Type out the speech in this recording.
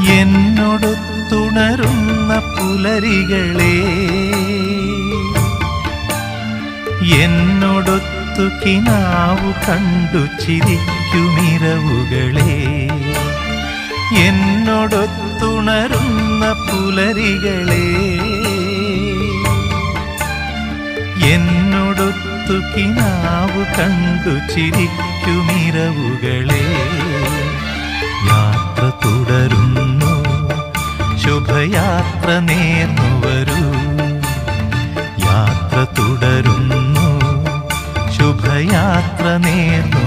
എന്നോടൊത്തുണരുന്ന പുലരികളെ, എന്നോടൊത്തു കിനാവു കണ്ടു ചിരിക്കുമിരവുകളെ, എന്നോടൊത്തുണരുന്ന പുലരികളെ, എന്നോടൊത്തു കിനാവു കണ്ടു ചിരിക്കുമിരവുകളെ, യാത്ര തുടരുന്നു, ശുഭയാത്ര നേർന്നു വരൂ. യാത്ര തുടരുന്നു, ശുഭയാത്ര നേർന്നു